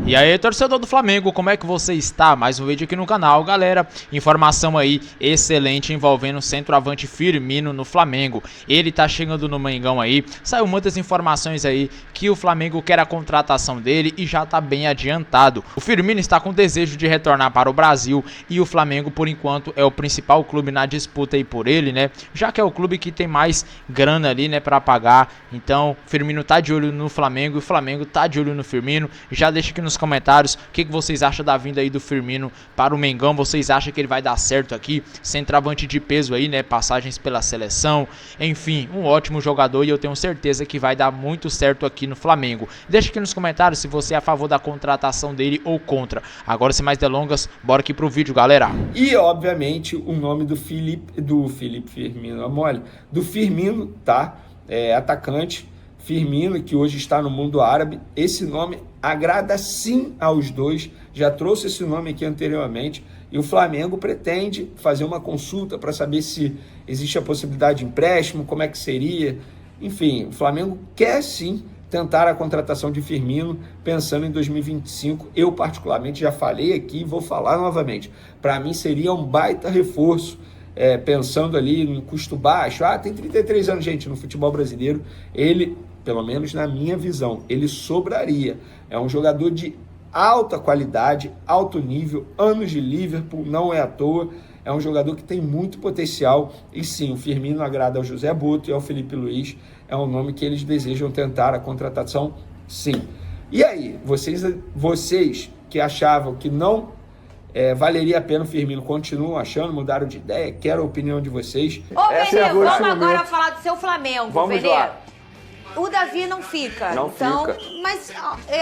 E aí, torcedor do Flamengo, como é que você está? Mais um vídeo aqui no canal, galera. Informação aí excelente envolvendo o centroavante Firmino no Flamengo. Ele tá chegando no Mengão aí. Saiu muitas informações aí que o Flamengo quer a contratação dele e já tá bem adiantado. O Firmino está com desejo de retornar para o Brasil e o Flamengo, por enquanto, é o principal clube na disputa aí por ele, né? Já que é o clube que tem mais grana ali, né, para pagar. Então, Firmino tá de olho no Flamengo e o Flamengo tá de olho no Firmino. Já deixa aqui nos comentários o que vocês acham da vinda aí do Firmino para o Mengão. Vocês acham que ele vai dar certo aqui? Centroavante de peso aí, né? Passagens pela seleção. Enfim, um ótimo jogador e eu tenho certeza que vai dar muito certo aqui no Flamengo. Deixa aqui nos comentários se você é a favor da contratação dele ou contra. Agora, sem mais delongas, bora aqui pro vídeo, galera. E, obviamente, o nome do Felipe Firmino, mole, do Firmino, tá? Atacante. Firmino, que hoje está no mundo árabe, esse nome agrada sim aos dois, já trouxe esse nome aqui anteriormente, e o Flamengo pretende fazer uma consulta para saber se existe a possibilidade de empréstimo, como é que seria, enfim, o Flamengo quer sim tentar a contratação de Firmino, pensando em 2025, eu particularmente já falei aqui e vou falar novamente, para mim seria um baita reforço, pensando ali no custo baixo, tem 33 anos, gente, no futebol brasileiro, ele, pelo menos na minha visão, ele sobraria. É um jogador de alta qualidade, alto nível, anos de Liverpool, não é à toa, é um jogador que tem muito potencial, e sim, o Firmino agrada ao José Boto e ao Felipe Luiz, é um nome que eles desejam tentar a contratação, sim. E aí, vocês que achavam que não valeria a pena o Firmino, continuam achando, mudaram de ideia, quero a opinião de vocês. Ô, Venê, vamos agora falar do seu Flamengo, vamos lá. O Davi não fica. Não fica. Mas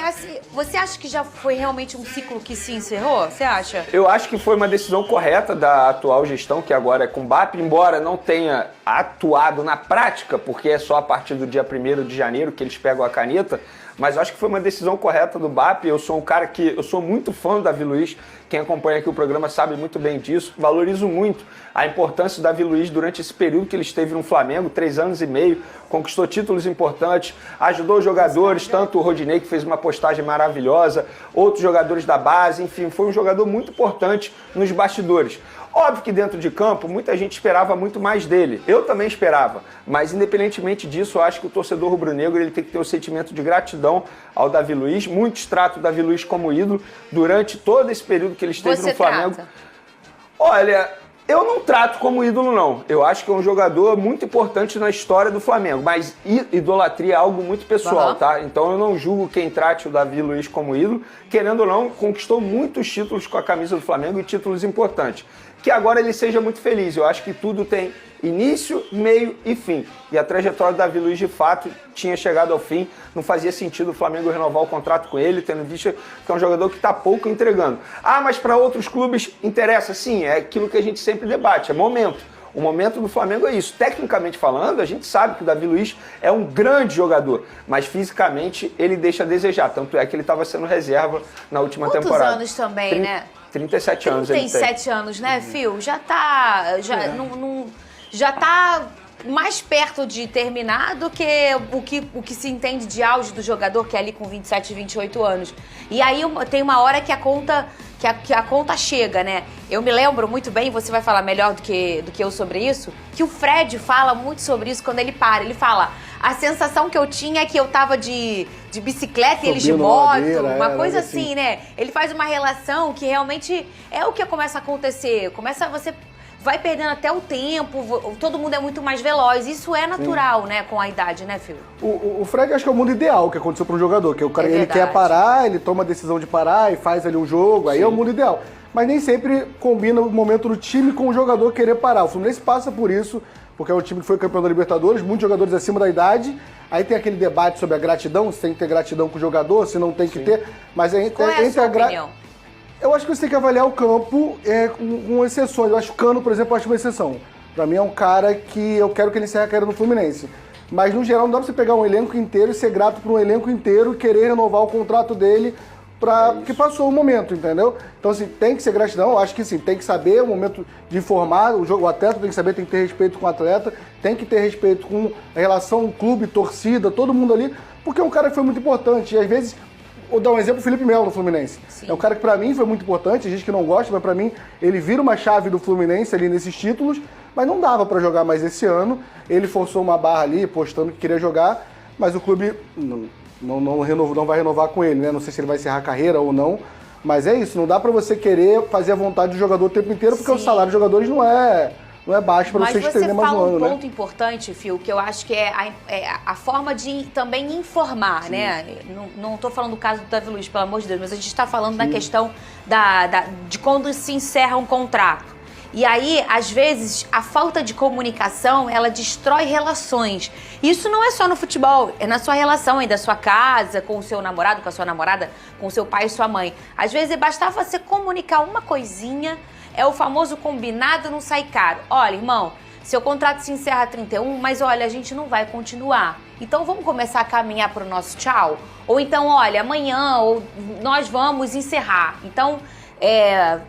assim, você acha que já foi realmente um ciclo que se encerrou? Você acha? Eu acho que foi uma decisão correta da atual gestão, que agora é com o BAP, embora não tenha atuado na prática, porque é só a partir do dia 1º de janeiro que eles pegam a caneta, mas eu acho que foi uma decisão correta do BAP. Eu sou um cara que, eu sou muito fã do Davi Luiz, quem acompanha aqui o programa sabe muito bem disso, valorizo muito a importância do Davi Luiz durante esse período que ele esteve no Flamengo, 3 anos e meio, conquistou títulos importantes, ajudou os jogadores, tanto o Rodinei, que fez uma postagem maravilhosa, outros jogadores da base, enfim, foi um jogador muito importante nos bastidores. Óbvio que dentro de campo, muita gente esperava muito mais dele. Eu também esperava. Mas, independentemente disso, eu acho que o torcedor rubro-negro ele tem que ter um sentimento de gratidão ao Davi Luiz. Muitos tratam o Davi Luiz como ídolo durante todo esse período que ele esteve no Flamengo. Trata? Olha, eu não trato como ídolo, não. Eu acho que é um jogador muito importante na história do Flamengo. Mas idolatria é algo muito pessoal, tá? Então eu não julgo quem trate o Davi Luiz como ídolo. Querendo ou não, conquistou muitos títulos com a camisa do Flamengo e títulos importantes. Que agora ele seja muito feliz. Eu acho que tudo tem início, meio e fim. E a trajetória do Davi Luiz, de fato, tinha chegado ao fim. Não fazia sentido o Flamengo renovar o contrato com ele, tendo visto que é um jogador que está pouco entregando. Mas para outros clubes interessa? Sim, é aquilo que a gente sempre debate, é momento. O momento do Flamengo é isso. Tecnicamente falando, a gente sabe que o Davi Luiz é um grande jogador, mas fisicamente ele deixa a desejar. Tanto é que ele estava sendo reserva na última temporada. Quantos anos também, né? 37 anos ele tem. 37 anos, né, Fio? Já tá... Já tá mais perto de terminar do que o que se entende de auge do jogador, que é ali com 27, 28 anos. E aí tem uma hora que a conta chega, né? Eu me lembro muito bem, você vai falar melhor do que eu sobre isso, que o Fred fala muito sobre isso quando ele para. Ele fala, a sensação que eu tinha é que eu tava de bicicleta e eles de moto, uma coisa assim, né? Ele faz uma relação que realmente é o que começa a acontecer. Você vai perdendo até o tempo, todo mundo é muito mais veloz. Isso é natural, né, com a idade, né, Fio? O Fred acho que é o mundo ideal que aconteceu para um jogador, que o cara ele quer parar, ele toma a decisão de parar e faz ali um jogo, aí é o mundo ideal. Mas nem sempre combina o momento do time com o jogador querer parar. O Fluminense passa por isso, porque é um time que foi campeão da Libertadores, muitos jogadores acima da idade. Aí tem aquele debate sobre a gratidão, se tem que ter gratidão com o jogador, se não tem que ter. Mas qual é a sua opinião? Eu acho que você tem que avaliar o campo com exceções. Eu acho que o Cano, por exemplo, eu acho uma exceção. Pra mim é um cara que eu quero que ele encerre a carreira no Fluminense. Mas, no geral, não dá pra você pegar um elenco inteiro e ser grato por um elenco inteiro e querer renovar o contrato dele porque passou o momento, entendeu? Então, assim, tem que ser gratidão. Eu acho que, sim, tem que saber o momento de informar. O atleta tem que saber, tem que ter respeito com o atleta, tem que ter respeito com a relação clube, torcida, todo mundo ali, porque é um cara que foi muito importante. E, às vezes, vou dar um exemplo, o Felipe Melo no Fluminense. Sim. É um cara que pra mim foi muito importante, a gente que não gosta, mas pra mim ele vira uma chave do Fluminense ali nesses títulos, mas não dava pra jogar mais esse ano. Ele forçou uma barra ali, postando que queria jogar, mas o clube não vai renovar com ele, né? Não sei se ele vai encerrar a carreira ou não, mas é isso, não dá pra você querer fazer a vontade do jogador o tempo inteiro, porque o salário dos jogadores não é baixo para você estender mais um ano, né? Mas você fala um ponto importante, Fio, que eu acho que é a forma de também informar, Sim. né? Não estou falando do caso do Davi Luiz, pelo amor de Deus, mas a gente está falando da questão de quando se encerra um contrato. E aí, às vezes, a falta de comunicação, ela destrói relações. Isso não é só no futebol, é na sua relação aí da sua casa, com o seu namorado, com a sua namorada, com o seu pai e sua mãe. Às vezes, bastava você comunicar uma coisinha. É o famoso combinado não sai caro. Olha, irmão, seu contrato se encerra a 31, mas olha, a gente não vai continuar. Então vamos começar a caminhar para o nosso tchau? Ou então, olha, amanhã ou nós vamos encerrar. Então,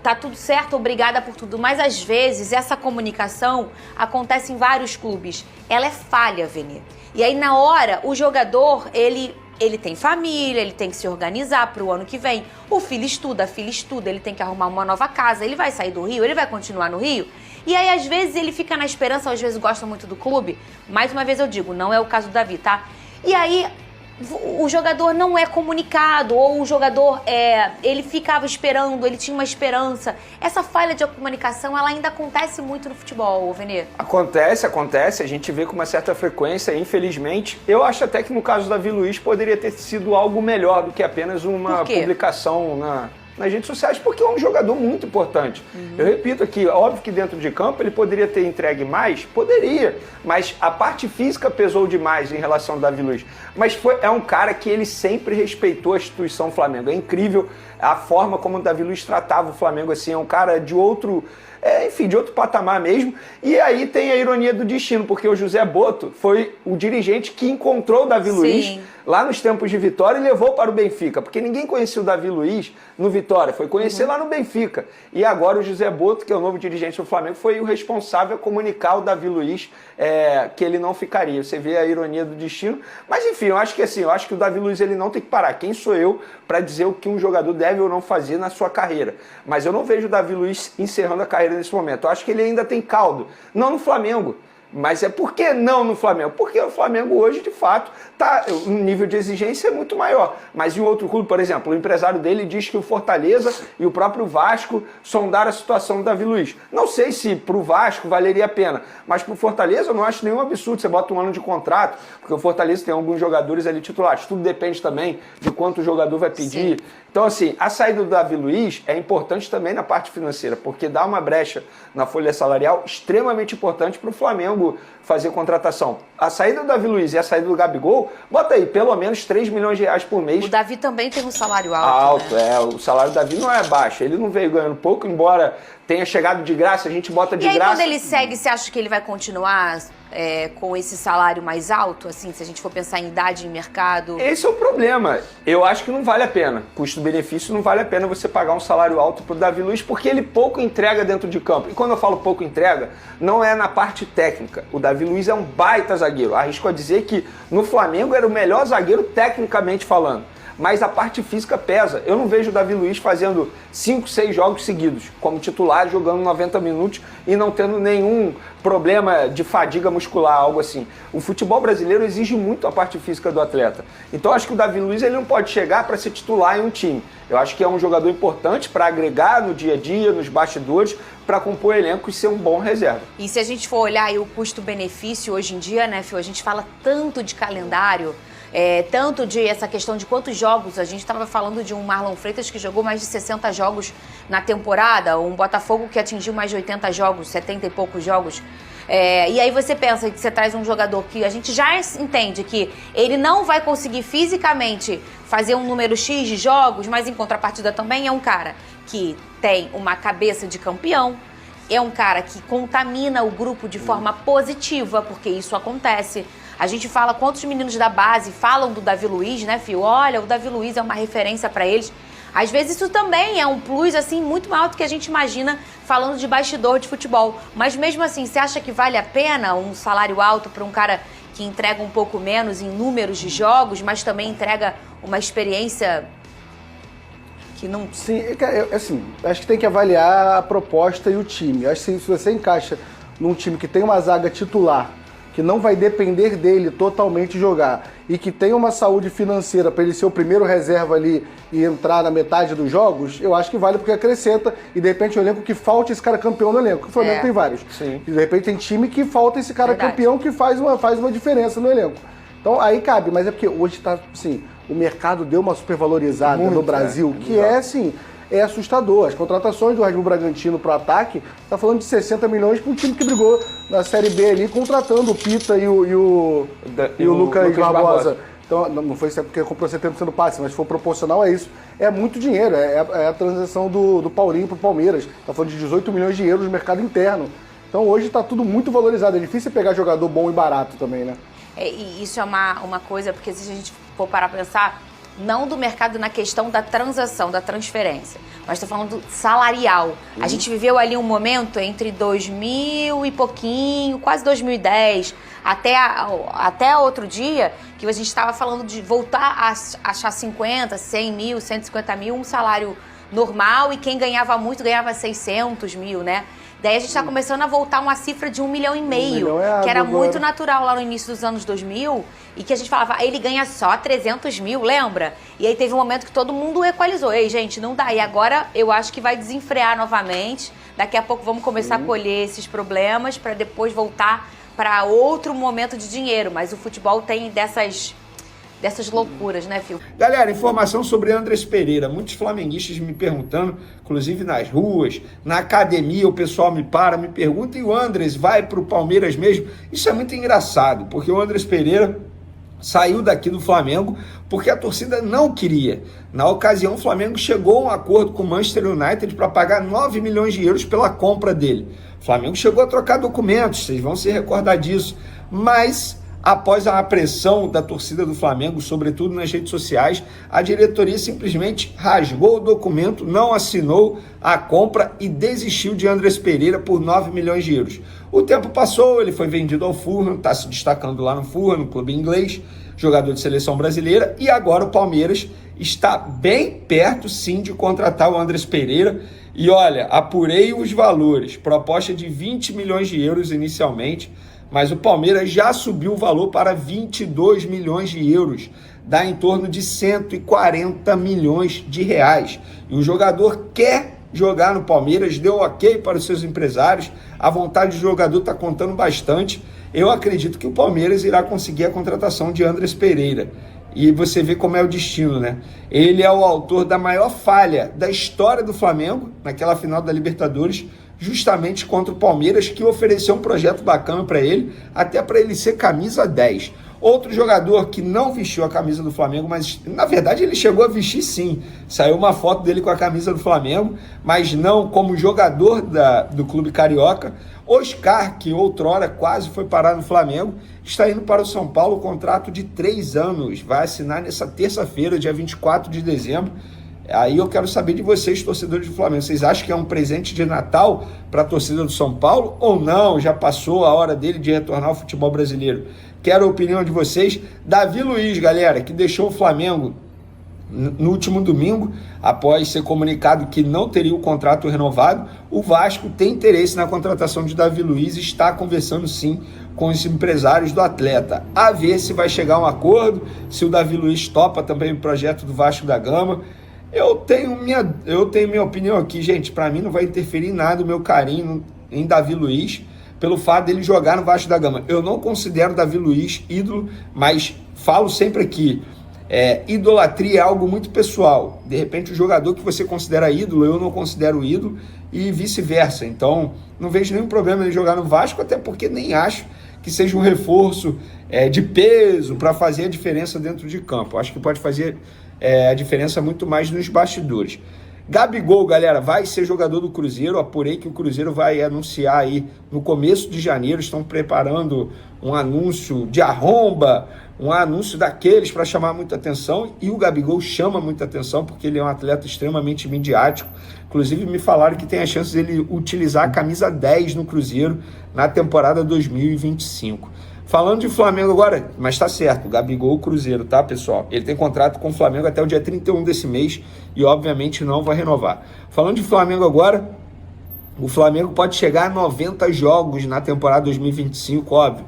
tá tudo certo, obrigada por tudo. Mas às vezes essa comunicação acontece em vários clubes. Ela é falha, Vene. E aí na hora, o jogador, ele tem família, ele tem que se organizar para o ano que vem. O filho estuda, a filha estuda, ele tem que arrumar uma nova casa, ele vai sair do Rio, ele vai continuar no Rio. E aí, às vezes, ele fica na esperança, às vezes gosta muito do clube. Mais uma vez eu digo, não é o caso do Davi, tá? E aí, o jogador não é comunicado, ou o jogador, ele ficava esperando, ele tinha uma esperança. Essa falha de comunicação, ela ainda acontece muito no futebol, Vene. Acontece, a gente vê com uma certa frequência, infelizmente. Eu acho até que no caso do Davi Luiz poderia ter sido algo melhor do que apenas uma publicação nas redes sociais, porque é um jogador muito importante. Eu repito aqui, óbvio que dentro de campo ele poderia ter entregue mais, poderia, mas a parte física pesou demais em relação ao Davi Luiz. Mas é um cara que ele sempre respeitou a instituição Flamengo. É incrível a forma como o Davi Luiz tratava o Flamengo, assim, é um cara de outro... de outro patamar mesmo. E aí tem a ironia do destino, porque o José Boto foi o dirigente que encontrou o Davi Luiz lá nos tempos de Vitória e levou para o Benfica, porque ninguém conhecia o Davi Luiz no Vitória, foi conhecer lá no Benfica. E agora o José Boto, que é o novo dirigente do Flamengo, foi o responsável a comunicar ao Davi Luiz que ele não ficaria. Você vê a ironia do destino. Mas enfim, eu acho que o Davi Luiz ele não tem que parar. Quem sou eu para dizer o que um jogador deve ou não fazer na sua carreira? Mas eu não vejo o Davi Luiz encerrando a carreira nesse momento. Eu acho que ele ainda tem caldo. Não no Flamengo. Mas por que não no Flamengo? Porque o Flamengo hoje, de fato, o nível de exigência é muito maior. Mas em outro clube, por exemplo, o empresário dele diz que o Fortaleza e o próprio Vasco sondaram a situação do Davi Luiz. Não sei se para o Vasco valeria a pena, mas para o Fortaleza eu não acho nenhum absurdo. Você bota um ano de contrato, porque o Fortaleza tem alguns jogadores ali titulares. Tudo depende também de quanto o jogador vai pedir. Sim. Então, assim, a saída do Davi Luiz é importante também na parte financeira, porque dá uma brecha na folha salarial extremamente importante para o Flamengo fazer contratação. A saída do Davi Luiz e a saída do Gabigol, bota aí, pelo menos 3 milhões de reais por mês. O Davi também tem um salário alto, né? O salário do Davi não é baixo. Ele não veio ganhando pouco, embora tenha chegado de graça, a gente bota de graça. E aí, quando ele segue, você acha que ele vai continuar com esse salário mais alto, assim, se a gente for pensar em idade e mercado? Esse é o problema. Eu acho que não vale a pena. Custo-benefício não vale a pena você pagar um salário alto pro Davi Luiz, porque ele pouco entrega dentro de campo. E quando eu falo pouco entrega, não é na parte técnica. O Davi Luiz é um baita zagueiro. Arrisco a dizer que no Flamengo era o melhor zagueiro tecnicamente falando. Mas a parte física pesa. Eu não vejo o Davi Luiz fazendo 5, 6 jogos seguidos como titular, jogando 90 minutos e não tendo nenhum problema de fadiga muscular, algo assim. O futebol brasileiro exige muito a parte física do atleta. Então acho que o Davi Luiz ele não pode chegar para ser titular em um time. Eu acho que é um jogador importante para agregar no dia a dia, nos bastidores, para compor elenco e ser um bom reserva. E se a gente for olhar aí o custo-benefício hoje em dia, né, Fio? A gente fala tanto de calendário, tanto de essa questão de quantos jogos. A gente estava falando de um Marlon Freitas que jogou mais de 60 jogos na temporada, um Botafogo que atingiu mais de 80 jogos, 70 e poucos jogos. E aí você pensa que você traz um jogador que a gente já entende que ele não vai conseguir fisicamente fazer um número X de jogos, mas em contrapartida também é um cara que tem uma cabeça de campeão, é um cara que contamina o grupo de forma positiva, porque isso acontece. A gente fala quantos meninos da base falam do Davi Luiz, né, Fio? Olha, o Davi Luiz é uma referência para eles. Às vezes isso também é um plus, assim, muito maior do que a gente imagina falando de bastidor de futebol. Mas mesmo assim, você acha que vale a pena um salário alto para um cara que entrega um pouco menos em números de jogos, mas também entrega uma experiência que não... Sim, assim, acho que tem que avaliar a proposta e o time. Acho que se você encaixa num time que tem uma zaga titular, que não vai depender dele totalmente jogar, e que tem uma saúde financeira para ele ser o primeiro reserva ali e entrar na metade dos jogos, eu acho que vale porque acrescenta, e de repente o elenco que falta esse cara campeão no elenco. O Flamengo tem vários. Sim. E de repente tem time que falta esse cara campeão que faz uma diferença no elenco. Então aí cabe, mas é porque hoje tá, assim, o mercado deu uma supervalorizada no Brasil, que é assim, é assustador. As contratações do Red Bull Bragantino pro ataque, tá falando de 60 milhões para um time que brigou na Série B ali, contratando o Pita e o Lucas Barbosa. Então, não foi porque comprou 70% do passe, mas se for proporcional é isso. É muito dinheiro, é a transação do Paulinho pro Palmeiras. Tá falando de 18 milhões de euros no mercado interno. Então hoje tá tudo muito valorizado. É difícil pegar jogador bom e barato também, né? E isso é uma coisa, porque se a gente for parar pra pensar, não do mercado na questão da transação, da transferência, mas estou falando salarial. A gente viveu ali um momento entre 2000 e pouquinho, quase 2010, até outro dia, que a gente estava falando de voltar a achar 50, 100 mil, 150 mil, um salário normal, e quem ganhava muito ganhava 600 mil, né? Daí a gente está começando a voltar a uma cifra de 1,5 milhão, que era muito natural lá no início dos anos 2000, e que a gente falava, ele ganha só 300 mil, lembra? E aí teve um momento que todo mundo equalizou. Ei, gente, não dá. E agora eu acho que vai desenfrear novamente. Daqui a pouco vamos começar a colher esses problemas para depois voltar para outro momento de dinheiro. Mas o futebol tem dessas loucuras, né, Fio? Galera, informação sobre Andrés Pereira. Muitos flamenguistas me perguntando, inclusive nas ruas, na academia, o pessoal me pergunta, e o Andrés vai para o Palmeiras mesmo? Isso é muito engraçado, porque o Andrés Pereira saiu daqui do Flamengo porque a torcida não queria. Na ocasião, o Flamengo chegou a um acordo com o Manchester United para pagar 9 milhões de euros pela compra dele. O Flamengo chegou a trocar documentos, vocês vão se recordar disso, mas após a pressão da torcida do Flamengo, sobretudo nas redes sociais, a diretoria simplesmente rasgou o documento, não assinou a compra e desistiu de Andrés Pereira por 9 milhões de euros. O tempo passou, ele foi vendido ao Fulham, está se destacando lá no Fulham, no clube inglês, jogador de seleção brasileira, e agora o Palmeiras está bem perto, sim, de contratar o Andrés Pereira. E olha, apurei os valores, proposta de 20 milhões de euros inicialmente, mas o Palmeiras já subiu o valor para 22 milhões de euros, dá em torno de 140 milhões de reais. E o jogador quer jogar no Palmeiras, deu ok para os seus empresários, a vontade do jogador está contando bastante. Eu acredito que o Palmeiras irá conseguir a contratação de Andrés Pereira. E você vê como é o destino, né? Ele é o autor da maior falha da história do Flamengo, naquela final da Libertadores, justamente contra o Palmeiras, que ofereceu um projeto bacana para ele, até para ele ser camisa 10. Outro jogador que não vestiu a camisa do Flamengo, mas na verdade ele chegou a vestir sim. Saiu uma foto dele com a camisa do Flamengo, mas não como jogador do clube carioca. Oscar, que outrora quase foi parar no Flamengo, está indo para o São Paulo, contrato de 3 anos. Vai assinar nessa terça-feira, dia 24 de dezembro. Aí eu quero saber de vocês, torcedores do Flamengo. Vocês acham que é um presente de Natal para a torcida do São Paulo ou não? Já passou a hora dele de retornar ao futebol brasileiro? Quero a opinião de vocês. Davi Luiz, galera, que deixou o Flamengo no último domingo, após ser comunicado que não teria o contrato renovado. O Vasco tem interesse na contratação de Davi Luiz e está conversando sim com os empresários do atleta. A ver se vai chegar a um acordo, se o Davi Luiz topa também o projeto do Vasco da Gama. Eu tenho minha opinião aqui, gente. Para mim não vai interferir em nada o meu carinho em Davi Luiz, pelo fato dele jogar no Vasco da Gama. Eu não considero Davi Luiz ídolo, mas falo sempre aqui, idolatria é algo muito pessoal. De repente o jogador que você considera ídolo, eu não considero ídolo, e vice-versa. Então não vejo nenhum problema em jogar no Vasco, até porque nem acho que seja um reforço de peso para fazer a diferença dentro de campo. Acho que pode fazer a diferença muito mais nos bastidores. Gabigol, galera, vai ser jogador do Cruzeiro. Apurei que o Cruzeiro vai anunciar aí no começo de janeiro. Estão preparando um anúncio de arromba, um anúncio daqueles para chamar muita atenção. E o Gabigol chama muita atenção porque ele é um atleta extremamente midiático. Inclusive me falaram que tem a chance dele utilizar a camisa 10 no Cruzeiro na temporada 2025. Falando de Flamengo agora, mas tá certo, o Gabigol Cruzeiro, tá, pessoal? Ele tem contrato com o Flamengo até o dia 31 desse mês e, obviamente, não vai renovar. Falando de Flamengo agora, o Flamengo pode chegar a 90 jogos na temporada 2025, óbvio.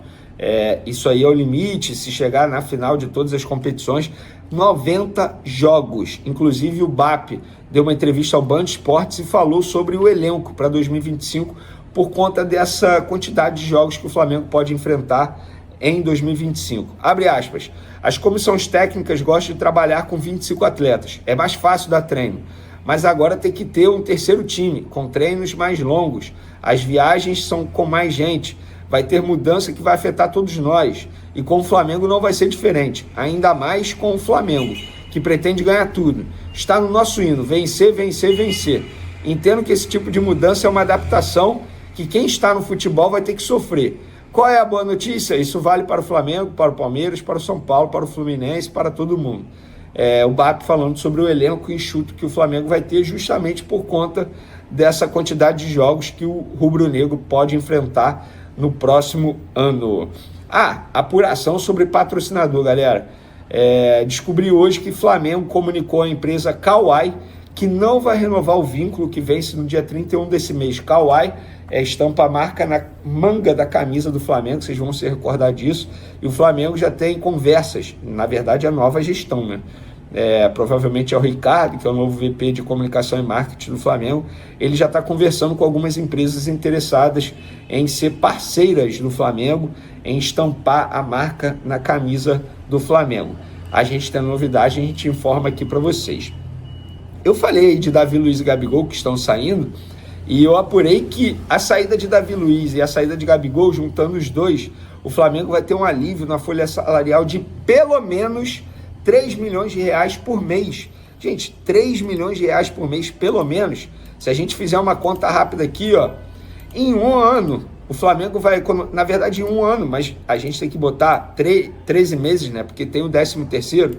Isso aí é o limite, se chegar na final de todas as competições, 90 jogos. Inclusive o BAP deu uma entrevista ao Band Esportes e falou sobre o elenco para 2025 por conta dessa quantidade de jogos que o Flamengo pode enfrentar em 2025. Abre aspas. As comissões técnicas gostam de trabalhar com 25 atletas. É mais fácil dar treino. Mas agora tem que ter um terceiro time, com treinos mais longos. As viagens são com mais gente. Vai ter mudança que vai afetar todos nós. E com o Flamengo não vai ser diferente. Ainda mais com o Flamengo, que pretende ganhar tudo. Está no nosso hino, vencer, vencer, vencer. Entendo que esse tipo de mudança é uma adaptação que quem está no futebol vai ter que sofrer. Qual é a boa notícia? Isso vale para o Flamengo, para o Palmeiras, para o São Paulo, para o Fluminense, para todo mundo. O BAP falando sobre o elenco enxuto que o Flamengo vai ter justamente por conta dessa quantidade de jogos que o rubro-negro pode enfrentar no próximo ano. Apuração sobre patrocinador, galera. Descobri hoje que o Flamengo comunicou à empresa Kawai que não vai renovar o vínculo que vence no dia 31 desse mês. Kawai estampa a marca na manga da camisa do Flamengo, vocês vão se recordar disso, e o Flamengo já tem conversas, na verdade a nova gestão, né? Provavelmente é o Ricardo, que é o novo VP de comunicação e marketing do Flamengo, ele já está conversando com algumas empresas interessadas em ser parceiras do Flamengo, em estampar a marca na camisa do Flamengo. A gente tem novidade, a gente informa aqui para vocês. Eu falei de Davi Luiz e Gabigol que estão saindo, e eu apurei que a saída de Davi Luiz e a saída de Gabigol, juntando os dois, o Flamengo vai ter um alívio na folha salarial de pelo menos 3 milhões de reais por mês. Gente, 3 milhões de reais por mês, pelo menos. Se a gente fizer uma conta rápida aqui, em um ano, o Flamengo vai, na verdade em um ano, mas a gente tem que botar 13 meses, né? Porque tem o 13º.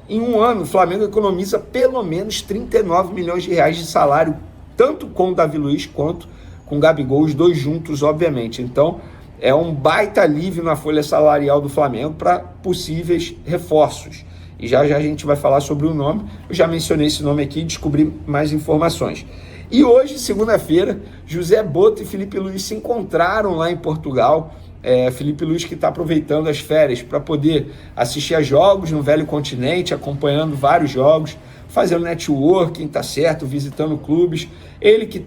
Em um ano, o Flamengo economiza pelo menos 39 milhões de reais de salário, tanto com o Davi Luiz quanto com o Gabigol, os dois juntos, obviamente. Então, é um baita alívio na folha salarial do Flamengo para possíveis reforços. E já a gente vai falar sobre o nome. Eu já mencionei esse nome aqui e descobri mais informações. E hoje, segunda-feira, José Boto e Felipe Luiz se encontraram lá em Portugal. Felipe Luiz que está aproveitando as férias para poder assistir a jogos no Velho Continente, acompanhando vários jogos, fazendo networking, tá certo, visitando clubes. Ele que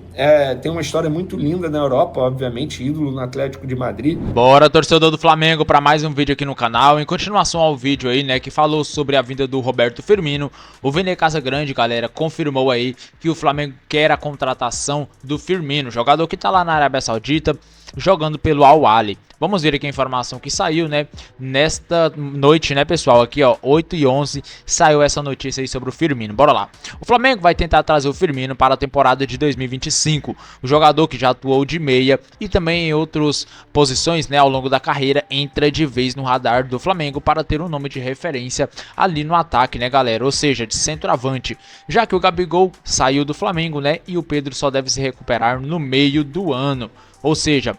tem uma história muito linda na Europa, obviamente, ídolo no Atlético de Madrid. Bora, torcedor do Flamengo, para mais um vídeo aqui no canal. Em continuação ao vídeo aí, né, que falou sobre a vinda do Roberto Firmino, o Vene Casagrande, galera, confirmou aí que o Flamengo quer a contratação do Firmino, jogador que tá lá na Arábia Saudita, jogando pelo Al Ahly. Vamos ver aqui a informação que saiu, né, nesta noite, né, pessoal, aqui, 8h11, saiu essa notícia aí sobre o Firmino. Bora lá. O Flamengo vai tentar trazer o Firmino para a temporada de 2025. O jogador que já atuou de meia e também em outras posições, né, ao longo da carreira, entra de vez no radar do Flamengo para ter um nome de referência ali no ataque, né, galera? Ou seja, de centroavante, já que o Gabigol saiu do Flamengo, né, e o Pedro só deve se recuperar no meio do ano. Ou seja,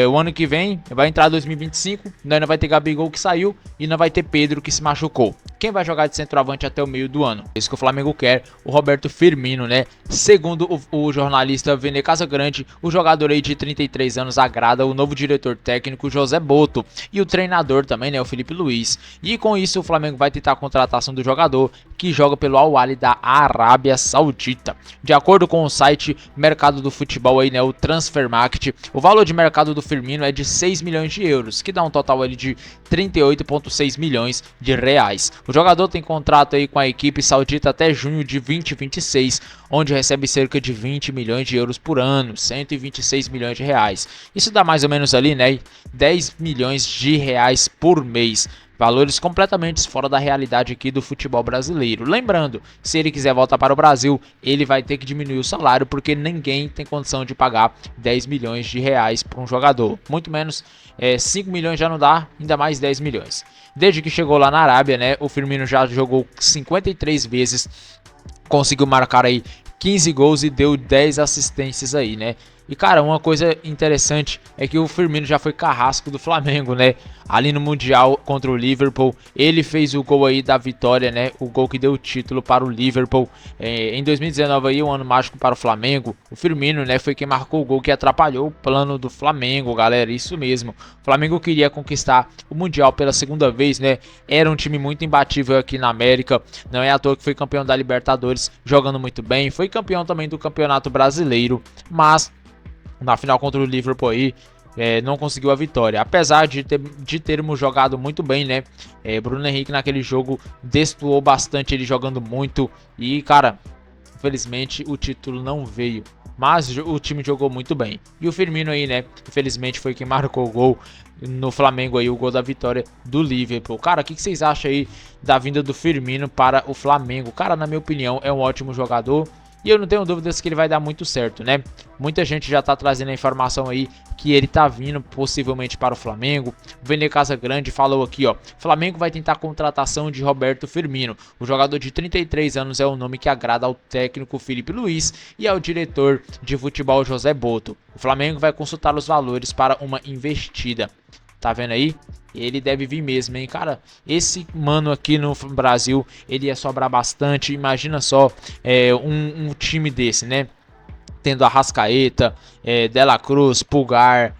o ano que vem vai entrar 2025, ainda vai ter Gabigol que saiu e não vai ter Pedro que se machucou. Quem vai jogar de centroavante até o meio do ano? Isso que o Flamengo quer, o Roberto Firmino, né? Segundo o jornalista Vene Casagrande, o jogador aí de 33 anos agrada o novo diretor técnico José Boto e o treinador também, né, o Felipe Luiz. E com isso o Flamengo vai tentar a contratação do jogador que joga pelo Al Ahly da Arábia Saudita. De acordo com o site Mercado do Futebol aí, né, o Transfermarkt, o valor de mercado do Firmino é de 6 milhões de euros, que dá um total ali de 38,6 milhões de reais. O jogador tem contrato aí com a equipe saudita até junho de 2026, onde recebe cerca de 20 milhões de euros por ano, 126 milhões de reais. Isso dá mais ou menos ali, né, 10 milhões de reais por mês. Valores completamente fora da realidade aqui do futebol brasileiro. Lembrando, se ele quiser voltar para o Brasil, ele vai ter que diminuir o salário, porque ninguém tem condição de pagar 10 milhões de reais para um jogador. Muito menos, 5 milhões já não dá, ainda mais 10 milhões. Desde que chegou lá na Arábia, né, o Firmino já jogou 53 vezes, conseguiu marcar aí 15 gols e deu 10 assistências aí, né? E, cara, uma coisa interessante é que o Firmino já foi carrasco do Flamengo, né? Ali no Mundial contra o Liverpool, ele fez o gol aí da vitória, né? O gol que deu o título para o Liverpool. Em 2019 aí, um ano mágico para o Flamengo. O Firmino, né, foi quem marcou o gol que atrapalhou o plano do Flamengo, galera. Isso mesmo. O Flamengo queria conquistar o Mundial pela segunda vez, né? Era um time muito imbatível aqui na América. Não é à toa que foi campeão da Libertadores, jogando muito bem. Foi campeão também do Campeonato Brasileiro, mas na final contra o Liverpool aí, não conseguiu a vitória. Apesar de termos jogado muito bem, né? Bruno Henrique naquele jogo destoou bastante, ele jogando muito. E, cara, infelizmente o título não veio. Mas o time jogou muito bem. E o Firmino aí, né? Infelizmente foi quem marcou o gol no Flamengo aí, o gol da vitória do Liverpool. Cara, o que vocês acham aí da vinda do Firmino para o Flamengo? Cara, na minha opinião, é um ótimo jogador. E eu não tenho dúvidas que ele vai dar muito certo, né? Muita gente já tá trazendo a informação aí que ele tá vindo possivelmente para o Flamengo. O Vene Casagrande falou aqui, ó. Flamengo vai tentar a contratação de Roberto Firmino. O jogador de 33 anos é o nome que agrada ao técnico Felipe Luiz e ao diretor de futebol José Boto. O Flamengo vai consultar os valores para uma investida. Tá vendo aí? Ele deve vir mesmo, hein, cara? Esse mano aqui no Brasil, ele ia sobrar bastante. Imagina só um time desse, né? Tendo Arrascaeta, Dela Cruz, Pulgar,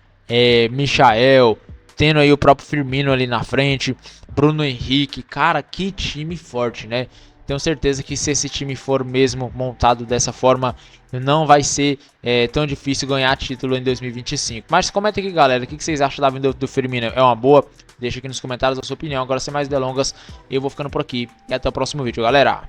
Michael, tendo aí o próprio Firmino ali na frente, Bruno Henrique. Cara, que time forte, né? Tenho certeza que se esse time for mesmo montado dessa forma, não vai ser tão difícil ganhar título em 2025. Mas comenta aqui, galera, o que vocês acham da vinda do Firmino? É uma boa? Deixa aqui nos comentários a sua opinião. Agora, sem mais delongas, eu vou ficando por aqui e até o próximo vídeo, galera.